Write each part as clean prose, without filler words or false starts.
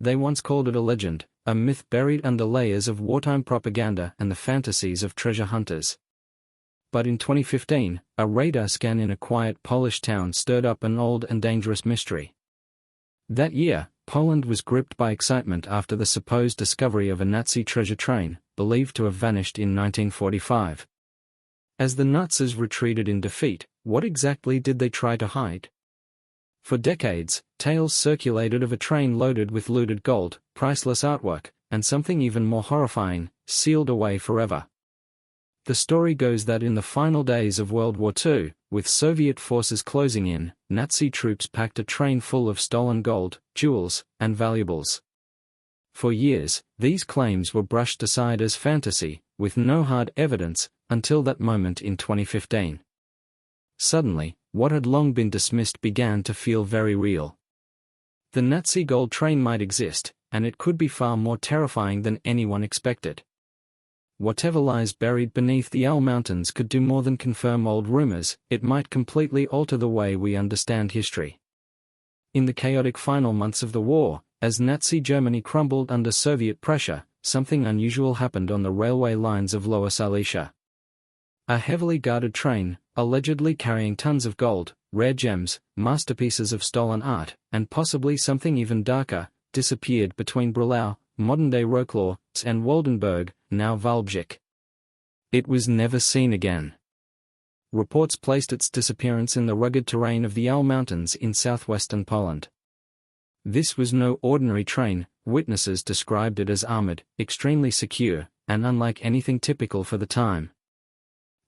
They once called it a legend, a myth buried under layers of wartime propaganda and the fantasies of treasure hunters. But in 2015, a radar scan in a quiet Polish town stirred up an old and dangerous mystery. That year, Poland was gripped by excitement after the supposed discovery of a Nazi treasure train, believed to have vanished in 1945. As the Nazis retreated in defeat, what exactly did they try to hide? For decades, tales circulated of a train loaded with looted gold, priceless artwork, and something even more horrifying, sealed away forever. The story goes that in the final days of World War II, with Soviet forces closing in, Nazi troops packed a train full of stolen gold, jewels, and valuables. For years, these claims were brushed aside as fantasy, with no hard evidence, until that moment in 2015. Suddenly, what had long been dismissed began to feel very real. The Nazi gold train might exist, and it could be far more terrifying than anyone expected. Whatever lies buried beneath the Ural Mountains could do more than confirm old rumors, it might completely alter the way we understand history. In the chaotic final months of the war, as Nazi Germany crumbled under Soviet pressure, something unusual happened on the railway lines of Lower Silesia. A heavily guarded train, allegedly carrying tons of gold, rare gems, masterpieces of stolen art, and possibly something even darker, disappeared between Breslau, modern-day Wrocław, and Waldenberg, now Wałbrzych. It was never seen again. Reports placed its disappearance in the rugged terrain of the Ural Mountains in southwestern Poland. This was no ordinary train. Witnesses described it as armored, extremely secure, and unlike anything typical for the time.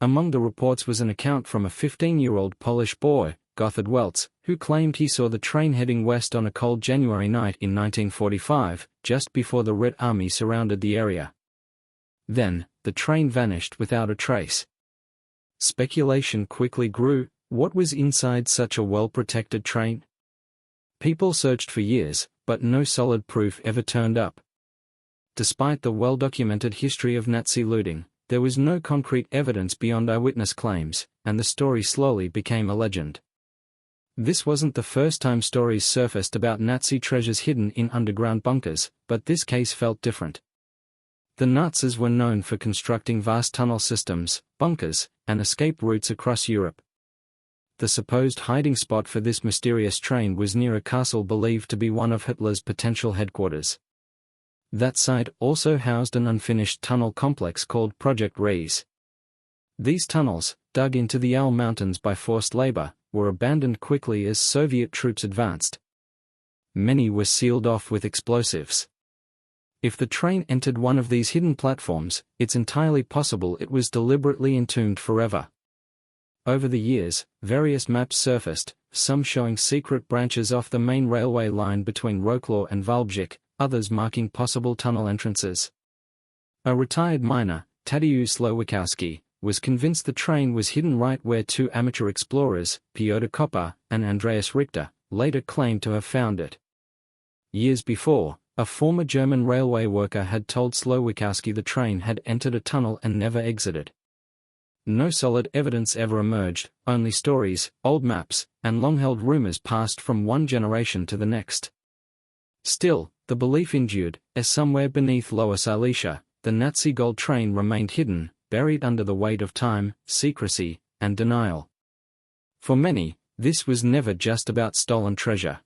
Among the reports was an account from a 15-year-old Polish boy, Gotthard Welz, who claimed he saw the train heading west on a cold January night in 1945, just before the Red Army surrounded the area. Then, the train vanished without a trace. Speculation quickly grew. What was inside such a well-protected train? People searched for years, but no solid proof ever turned up. Despite the well-documented history of Nazi looting, there was no concrete evidence beyond eyewitness claims, and the story slowly became a legend. This wasn't the first time stories surfaced about Nazi treasures hidden in underground bunkers, but this case felt different. The Nazis were known for constructing vast tunnel systems, bunkers, and escape routes across Europe. The supposed hiding spot for this mysterious train was near a castle believed to be one of Hitler's potential headquarters. That site also housed an unfinished tunnel complex called Project Reis. These tunnels, dug into the Ural Mountains by forced labor, were abandoned quickly as Soviet troops advanced. Many were sealed off with explosives. If the train entered one of these hidden platforms, it's entirely possible it was deliberately entombed forever. Over the years, various maps surfaced, some showing secret branches off the main railway line between Wrocław and Wałbrzych, others marking possible tunnel entrances. A retired miner, Tadeusz Slowikowski, was convinced the train was hidden right where two amateur explorers, Piotr Kopa and Andreas Richter, later claimed to have found it. Years before, a former German railway worker had told Slowikowski the train had entered a tunnel and never exited. No solid evidence ever emerged, only stories, old maps, and long-held rumors passed from one generation to the next. Still, the belief endured, as somewhere beneath Lower Silesia, the Nazi gold train remained hidden, buried under the weight of time, secrecy, and denial. For many, this was never just about stolen treasure.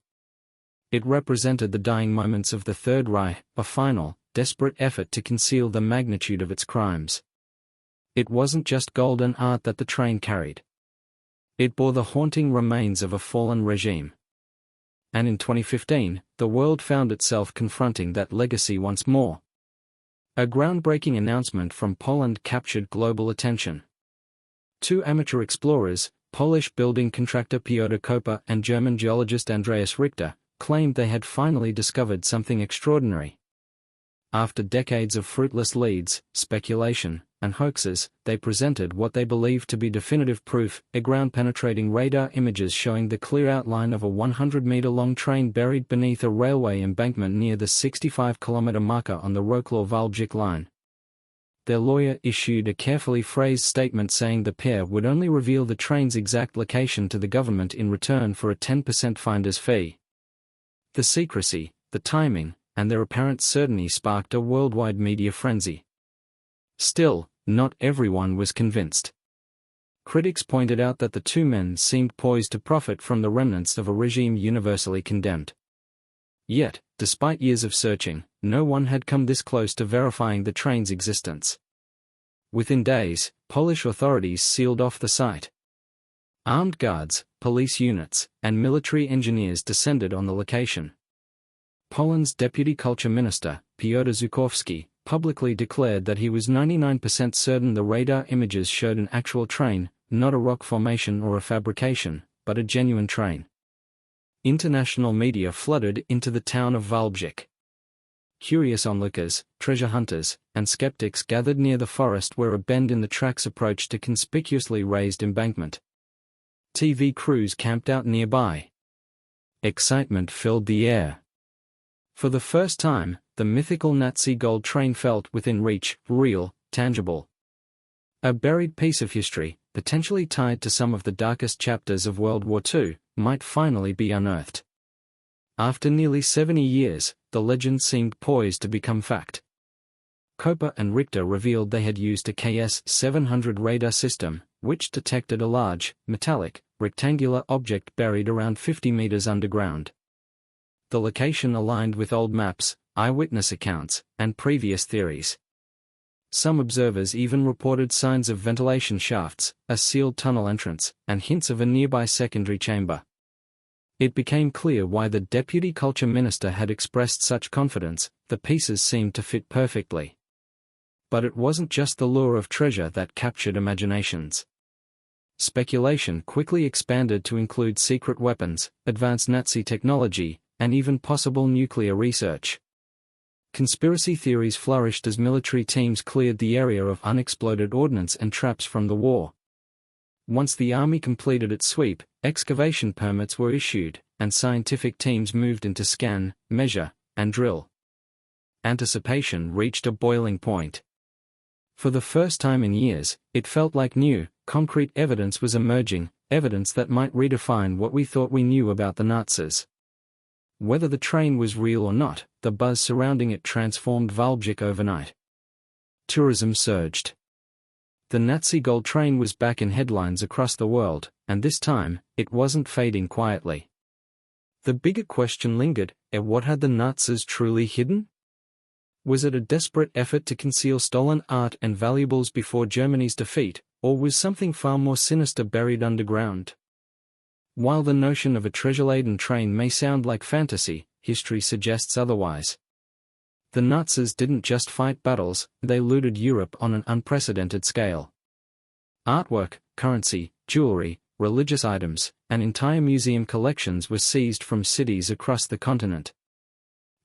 It represented the dying moments of the Third Reich, a final, desperate effort to conceal the magnitude of its crimes. It wasn't just gold and art that the train carried. It bore the haunting remains of a fallen regime. And in 2015, the world found itself confronting that legacy once more. A groundbreaking announcement from Poland captured global attention. Two amateur explorers, Polish building contractor Piotr Kopa and German geologist Andreas Richter, claimed they had finally discovered something extraordinary. After decades of fruitless leads, speculation, and hoaxes, they presented what they believed to be definitive proof, ground-penetrating radar images showing the clear outline of a 100-meter-long train buried beneath a railway embankment near the 65-kilometer marker on the Wrocław-Wałbrzych line. Their lawyer issued a carefully phrased statement saying the pair would only reveal the train's exact location to the government in return for a 10% finder's fee. The secrecy, the timing, and their apparent certainty sparked a worldwide media frenzy. Still, not everyone was convinced. Critics pointed out that the two men seemed poised to profit from the remnants of a regime universally condemned. Yet, despite years of searching, no one had come this close to verifying the train's existence. Within days, Polish authorities sealed off the site. Armed guards, police units, and military engineers descended on the location. Poland's deputy culture minister, Piotr Żuchowski, publicly declared that he was 99% certain the radar images showed an actual train, not a rock formation or a fabrication, but a genuine train. International media flooded into the town of Wałbrzych. Curious onlookers, treasure hunters, and skeptics gathered near the forest where a bend in the tracks approached a conspicuously raised embankment. TV crews camped out nearby. Excitement filled the air. For the first time, the mythical Nazi gold train felt within reach, real, tangible. A buried piece of history, potentially tied to some of the darkest chapters of World War II, might finally be unearthed. After nearly 70 years, the legend seemed poised to become fact. Koper and Richter revealed they had used a KS-700 radar system, which detected a large, metallic, rectangular object buried around 50 meters underground. The location aligned with old maps, eyewitness accounts, and previous theories. Some observers even reported signs of ventilation shafts, a sealed tunnel entrance, and hints of a nearby secondary chamber. It became clear why the deputy culture minister had expressed such confidence. The pieces seemed to fit perfectly. But it wasn't just the lure of treasure that captured imaginations. Speculation quickly expanded to include secret weapons, advanced Nazi technology, and even possible nuclear research. Conspiracy theories flourished as military teams cleared the area of unexploded ordnance and traps from the war. Once the army completed its sweep, excavation permits were issued, and scientific teams moved in to scan, measure, and drill. Anticipation reached a boiling point. For the first time in years, it felt like new, concrete evidence was emerging, evidence that might redefine what we thought we knew about the Nazis. Whether the train was real or not, the buzz surrounding it transformed Wałbrzych overnight. Tourism surged. The Nazi gold train was back in headlines across the world, and this time, it wasn't fading quietly. The bigger question lingered: what had the Nazis truly hidden? Was it a desperate effort to conceal stolen art and valuables before Germany's defeat, or was something far more sinister buried underground? While the notion of a treasure-laden train may sound like fantasy, history suggests otherwise. The Nazis didn't just fight battles, they looted Europe on an unprecedented scale. Artwork, currency, jewelry, religious items, and entire museum collections were seized from cities across the continent.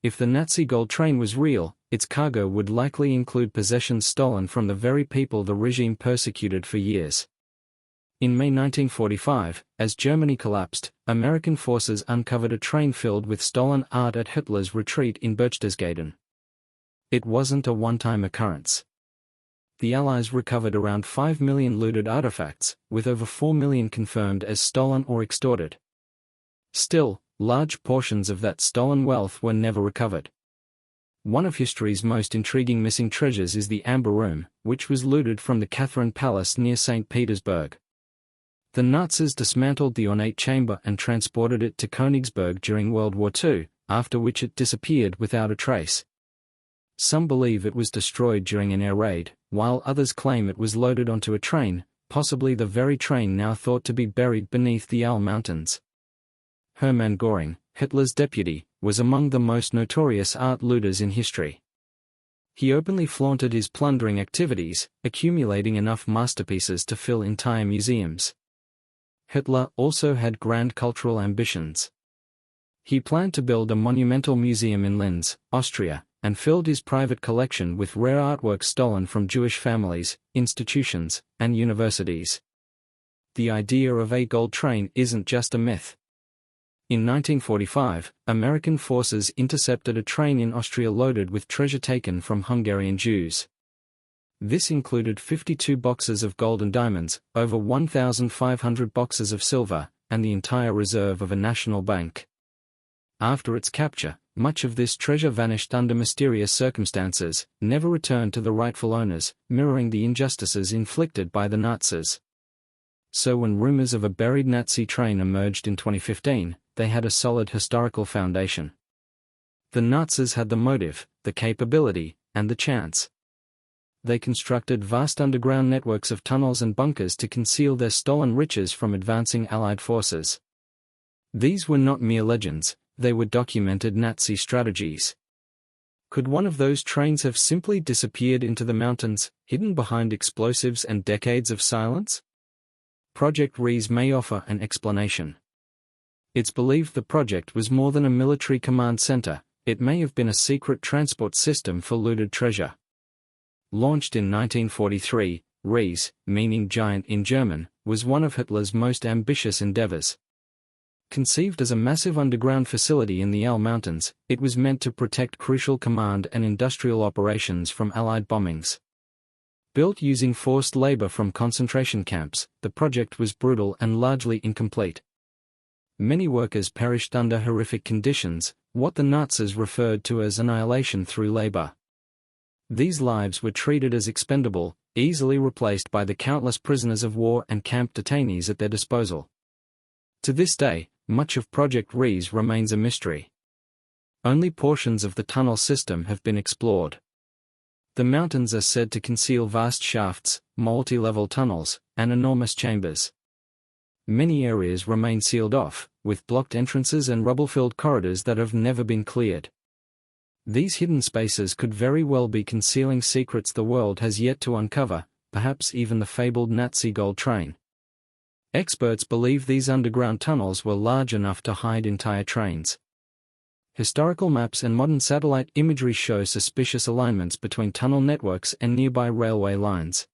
If the Nazi gold train was real, its cargo would likely include possessions stolen from the very people the regime persecuted for years. In May 1945, as Germany collapsed, American forces uncovered a train filled with stolen art at Hitler's retreat in Berchtesgaden. It wasn't a one-time occurrence. The Allies recovered around 5 million looted artifacts, with over 4 million confirmed as stolen or extorted. Still, large portions of that stolen wealth were never recovered. One of history's most intriguing missing treasures is the Amber Room, which was looted from the Catherine Palace near St. Petersburg. The Nazis dismantled the ornate chamber and transported it to Königsberg during World War II, after which it disappeared without a trace. Some believe it was destroyed during an air raid, while others claim it was loaded onto a train, possibly the very train now thought to be buried beneath the Ural Mountains. Hermann Göring, Hitler's deputy, was among the most notorious art looters in history. He openly flaunted his plundering activities, accumulating enough masterpieces to fill entire museums. Hitler also had grand cultural ambitions. He planned to build a monumental museum in Linz, Austria, and filled his private collection with rare artworks stolen from Jewish families, institutions, and universities. The idea of a gold train isn't just a myth. In 1945, American forces intercepted a train in Austria loaded with treasure taken from Hungarian Jews. This included 52 boxes of gold and diamonds, over 1,500 boxes of silver, and the entire reserve of a national bank. After its capture, much of this treasure vanished under mysterious circumstances, never returned to the rightful owners, mirroring the injustices inflicted by the Nazis. So when rumors of a buried Nazi train emerged in 2015, they had a solid historical foundation. The Nazis had the motive, the capability, and the chance. They constructed vast underground networks of tunnels and bunkers to conceal their stolen riches from advancing Allied forces. These were not mere legends, they were documented Nazi strategies. Could one of those trains have simply disappeared into the mountains, hidden behind explosives and decades of silence? Project WWII may offer an explanation. It's believed the project was more than a military command center, it may have been a secret transport system for looted treasure. Launched in 1943, WWII, meaning giant in German, was one of Hitler's most ambitious endeavors. Conceived as a massive underground facility in the Ural Mountains, it was meant to protect crucial command and industrial operations from Allied bombings. Built using forced labor from concentration camps, the project was brutal and largely incomplete. Many workers perished under horrific conditions, what the Nazis referred to as annihilation through labor. These lives were treated as expendable, easily replaced by the countless prisoners of war and camp detainees at their disposal. To this day, much of Project WWII remains a mystery. Only portions of the tunnel system have been explored. The mountains are said to conceal vast shafts, multi-level tunnels, and enormous chambers. Many areas remain sealed off, with blocked entrances and rubble-filled corridors that have never been cleared. These hidden spaces could very well be concealing secrets the world has yet to uncover, perhaps even the fabled Nazi gold train. Experts believe these underground tunnels were large enough to hide entire trains. Historical maps and modern satellite imagery show suspicious alignments between tunnel networks and nearby railway lines.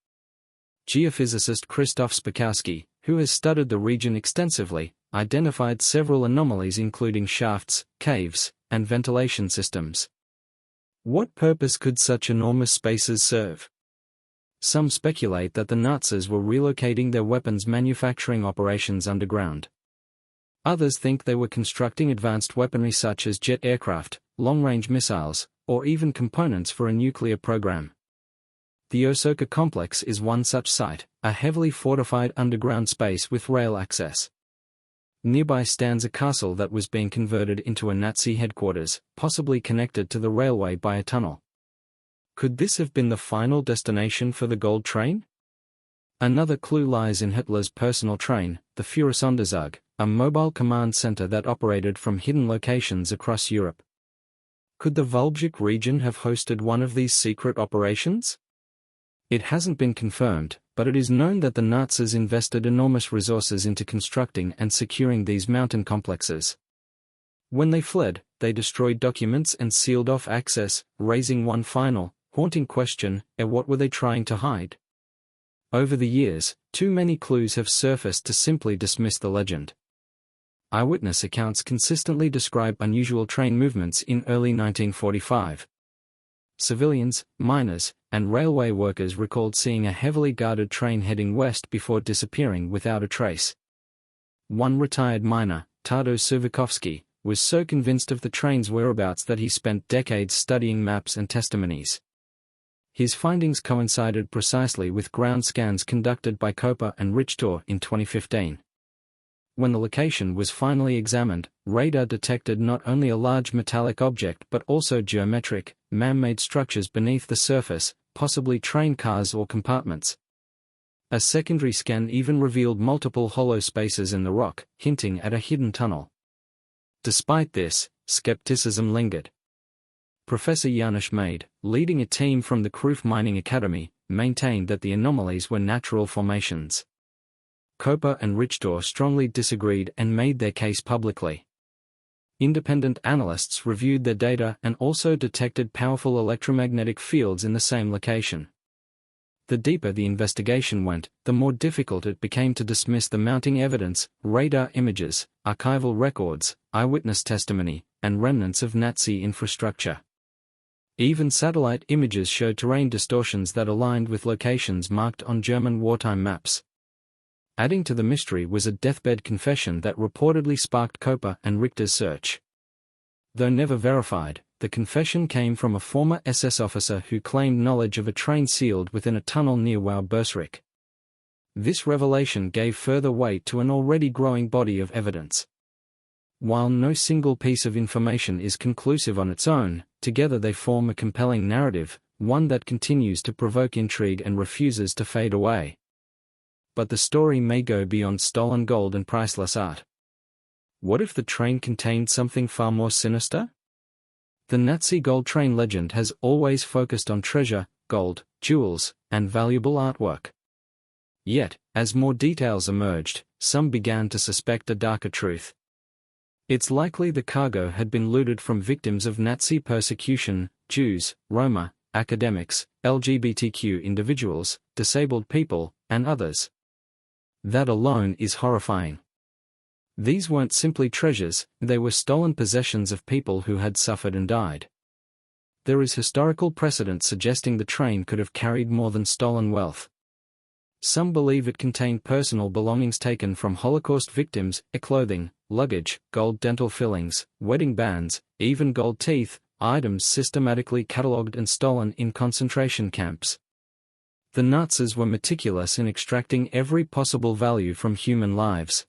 Geophysicist Krzysztof Spakowski, who has studied the region extensively, identified several anomalies including shafts, caves, and ventilation systems. What purpose could such enormous spaces serve? Some speculate that the Nazis were relocating their weapons manufacturing operations underground. Others think they were constructing advanced weaponry such as jet aircraft, long-range missiles, or even components for a nuclear program. The Osoka complex is one such site, a heavily fortified underground space with rail access. Nearby stands a castle that was being converted into a Nazi headquarters, possibly connected to the railway by a tunnel. Could this have been the final destination for the gold train? Another clue lies in Hitler's personal train, the Führersonderzug, a mobile command center that operated from hidden locations across Europe. Could the Volbjik region have hosted one of these secret operations? It hasn't been confirmed, but it is known that the Nazis invested enormous resources into constructing and securing these mountain complexes. When they fled, they destroyed documents and sealed off access, raising one final, haunting question: what were they trying to hide? Over the years, too many clues have surfaced to simply dismiss the legend. Eyewitness accounts consistently describe unusual train movements in early 1945. Civilians, miners, and railway workers recalled seeing a heavily guarded train heading west before disappearing without a trace. One retired miner, Tado Suvakovsky, was so convinced of the train's whereabouts that he spent decades studying maps and testimonies. His findings coincided precisely with ground scans conducted by Koper and Richter in 2015. When the location was finally examined, radar detected not only a large metallic object but also geometric, man-made structures beneath the surface, possibly train cars or compartments. A secondary scan even revealed multiple hollow spaces in the rock, hinting at a hidden tunnel. Despite this, skepticism lingered. Professor Janusz Made, leading a team from the Kruf Mining Academy, maintained that the anomalies were natural formations. Koper and Richter strongly disagreed and made their case publicly. Independent analysts reviewed their data and also detected powerful electromagnetic fields in the same location. The deeper the investigation went, the more difficult it became to dismiss the mounting evidence: radar images, archival records, eyewitness testimony, and remnants of Nazi infrastructure. Even satellite images showed terrain distortions that aligned with locations marked on German wartime maps. Adding to the mystery was a deathbed confession that reportedly sparked Koper and Richter's search. Though never verified, the confession came from a former SS officer who claimed knowledge of a train sealed within a tunnel near Wałbrzych. This revelation gave further weight to an already growing body of evidence. While no single piece of information is conclusive on its own, together they form a compelling narrative, one that continues to provoke intrigue and refuses to fade away. But the story may go beyond stolen gold and priceless art. What if the train contained something far more sinister? The Nazi gold train legend has always focused on treasure, gold, jewels, and valuable artwork. Yet, as more details emerged, some began to suspect a darker truth. It's likely the cargo had been looted from victims of Nazi persecution: Jews, Roma, academics, LGBTQ individuals, disabled people, and others. That alone is horrifying. These weren't simply treasures, they were stolen possessions of people who had suffered and died. There is historical precedent suggesting the train could have carried more than stolen wealth. Some believe it contained personal belongings taken from Holocaust victims, clothing, luggage, gold dental fillings, wedding bands, even gold teeth, items systematically catalogued and stolen in concentration camps. The Nazis were meticulous in extracting every possible value from human lives.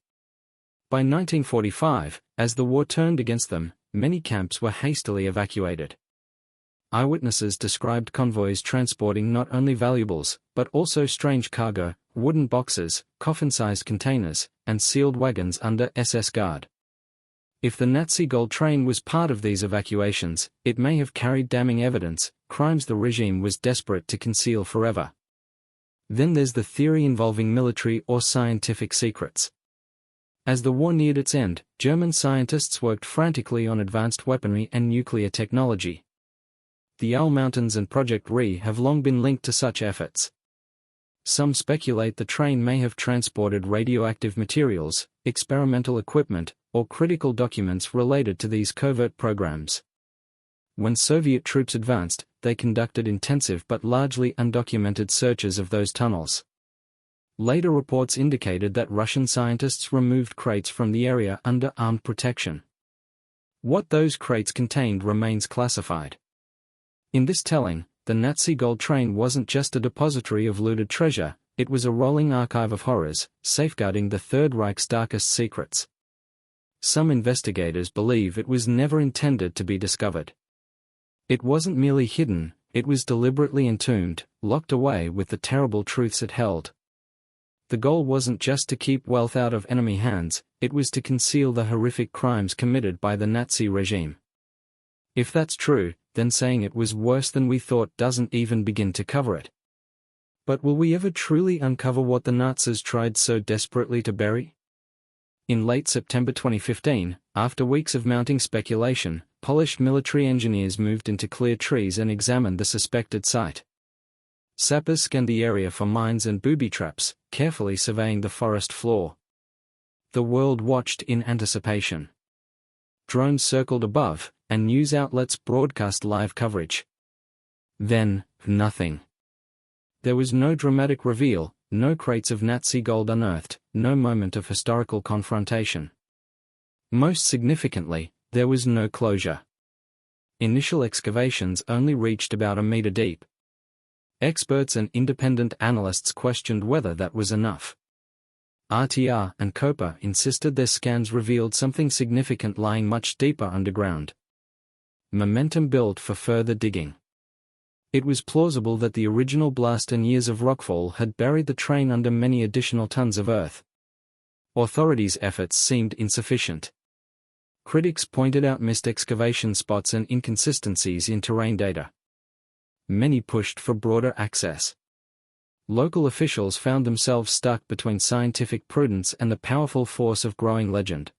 By 1945, as the war turned against them, many camps were hastily evacuated. Eyewitnesses described convoys transporting not only valuables, but also strange cargo, wooden boxes, coffin-sized containers, and sealed wagons under SS guard. If the Nazi gold train was part of these evacuations, it may have carried damning evidence, crimes the regime was desperate to conceal forever. Then there's the theory involving military or scientific secrets. As the war neared its end, German scientists worked frantically on advanced weaponry and nuclear technology. The Ural Mountains and Project WWII have long been linked to such efforts. Some speculate the train may have transported radioactive materials, experimental equipment, or critical documents related to these covert programs. When Soviet troops advanced, they conducted intensive but largely undocumented searches of those tunnels. Later reports indicated that Russian scientists removed crates from the area under armed protection. What those crates contained remains classified. In this telling, the Nazi gold train wasn't just a depository of looted treasure, it was a rolling archive of horrors, safeguarding the Third Reich's darkest secrets. Some investigators believe it was never intended to be discovered. It wasn't merely hidden, it was deliberately entombed, locked away with the terrible truths it held. The goal wasn't just to keep wealth out of enemy hands, it was to conceal the horrific crimes committed by the Nazi regime. If that's true, then saying it was worse than we thought doesn't even begin to cover it. But will we ever truly uncover what the Nazis tried so desperately to bury? In late September 2015, after weeks of mounting speculation, Polish military engineers moved into clear trees and examined the suspected site. Sappers scanned the area for mines and booby traps, carefully surveying the forest floor. The world watched in anticipation. Drones circled above, and news outlets broadcast live coverage. Then, nothing. There was no dramatic reveal, no crates of Nazi gold unearthed, no moment of historical confrontation. Most significantly, there was no closure. Initial excavations only reached about a meter deep. Experts and independent analysts questioned whether that was enough. RTR and COPA insisted their scans revealed something significant lying much deeper underground. Momentum built for further digging. It was plausible that the original blast and years of rockfall had buried the train under many additional tons of earth. Authorities' efforts seemed insufficient. Critics pointed out missed excavation spots and inconsistencies in terrain data. Many pushed for broader access. Local officials found themselves stuck between scientific prudence and the powerful force of growing legend.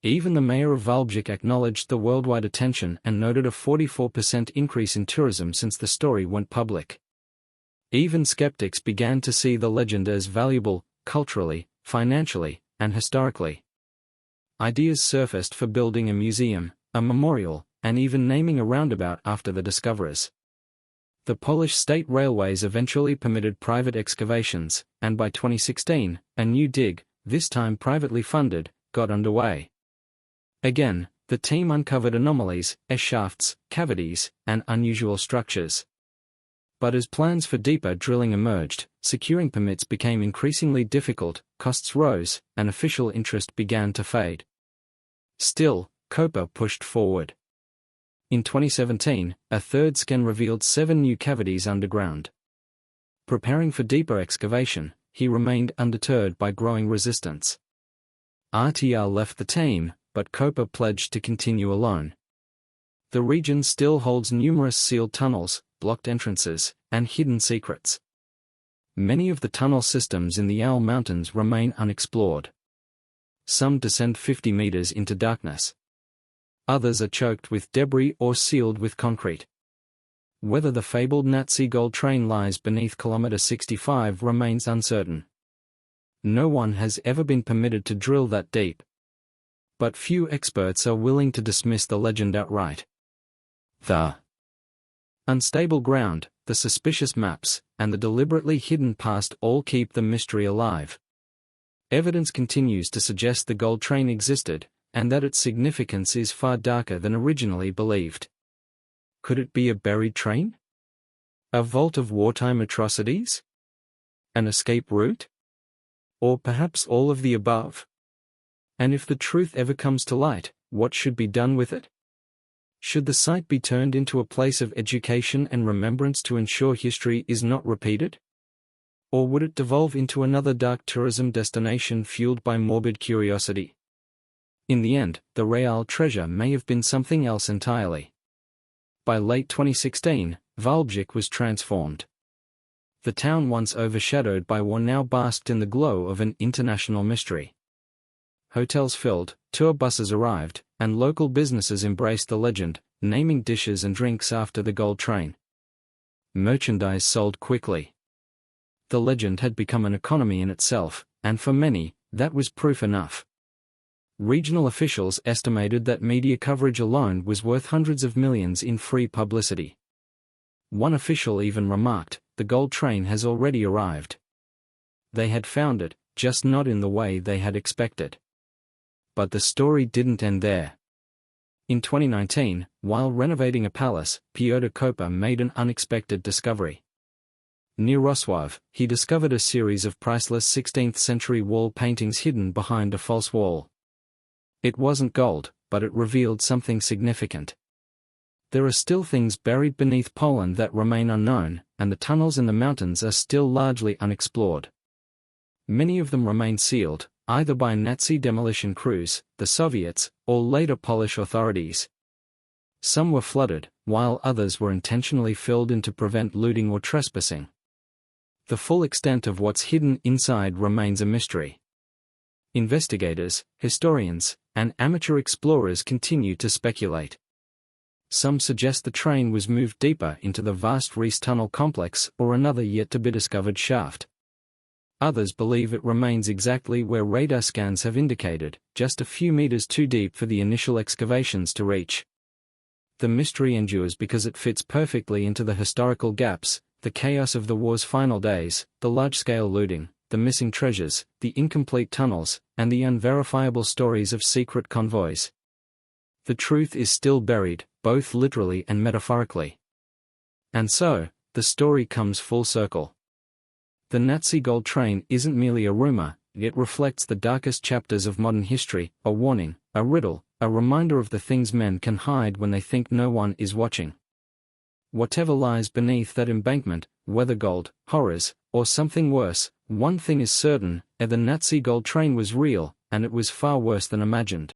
Even the mayor of Wałbrzych acknowledged the worldwide attention and noted a 44% increase in tourism since the story went public. Even skeptics began to see the legend as valuable, culturally, financially, and historically. Ideas surfaced for building a museum, a memorial, and even naming a roundabout after the discoverers. The Polish state railways eventually permitted private excavations, and by 2016, a new dig, this time privately funded, got underway. Again, The team uncovered anomalies, S-shafts, cavities, and unusual structures. But as plans for deeper drilling emerged, securing permits became increasingly difficult, costs rose, and official interest began to fade. Still, COPA pushed forward. In 2017, a third scan revealed 7 new cavities underground. Preparing for deeper excavation, he remained undeterred by growing resistance. RTR left the team, but COPA pledged to continue alone. The region still holds numerous sealed tunnels, blocked entrances, and hidden secrets. Many of the tunnel systems in the Owl Mountains remain unexplored. Some descend 50 meters into darkness. Others are choked with debris or sealed with concrete. Whether the fabled Nazi gold train lies beneath kilometer 65 remains uncertain. No one has ever been permitted to drill that deep. But few experts are willing to dismiss the legend outright. The unstable ground, the suspicious maps, and the deliberately hidden past all keep the mystery alive. Evidence continues to suggest the gold train existed, and that its significance is far darker than originally believed. Could it be a buried train? A vault of wartime atrocities? An escape route? Or perhaps all of the above? And if the truth ever comes to light, what should be done with it? Should the site be turned into a place of education and remembrance to ensure history is not repeated? Or would it devolve into another dark tourism destination fueled by morbid curiosity? In the end, the Real treasure may have been something else entirely. By late 2016, Valbjic was transformed. The town once overshadowed by war now basked in the glow of an international mystery. Hotels filled, tour buses arrived, and local businesses embraced the legend, naming dishes and drinks after the gold train. Merchandise sold quickly. The legend had become an economy in itself, and for many, that was proof enough. Regional officials estimated that media coverage alone was worth hundreds of millions in free publicity. One official even remarked, "The gold train has already arrived." They had found it, just not in the way they had expected. But the story didn't end there. In 2019, while renovating a palace, Piotr Kopa made an unexpected discovery. Near Rosław, he discovered a series of priceless 16th-century wall paintings hidden behind a false wall. It wasn't gold, but it revealed something significant. There are still things buried beneath Poland that remain unknown, and the tunnels in the mountains are still largely unexplored. Many of them remain sealed, either by Nazi demolition crews, the Soviets, or later Polish authorities. Some were flooded, while others were intentionally filled in to prevent looting or trespassing. The full extent of what's hidden inside remains a mystery. Investigators, historians, and amateur explorers continue to speculate. Some suggest the train was moved deeper into the vast Reese Tunnel complex or another yet-to-be-discovered shaft. Others believe it remains exactly where radar scans have indicated, just a few meters too deep for the initial excavations to reach. The mystery endures because it fits perfectly into the historical gaps, the chaos of the war's final days, the large-scale looting, the missing treasures, the incomplete tunnels, and the unverifiable stories of secret convoys. The truth is still buried, both literally and metaphorically. And so, the story comes full circle. The Nazi gold train isn't merely a rumor, it reflects the darkest chapters of modern history, a warning, a riddle, a reminder of the things men can hide when they think no one is watching. Whatever lies beneath that embankment, whether gold, horrors, or something worse, one thing is certain, the Nazi gold train was real, and it was far worse than imagined.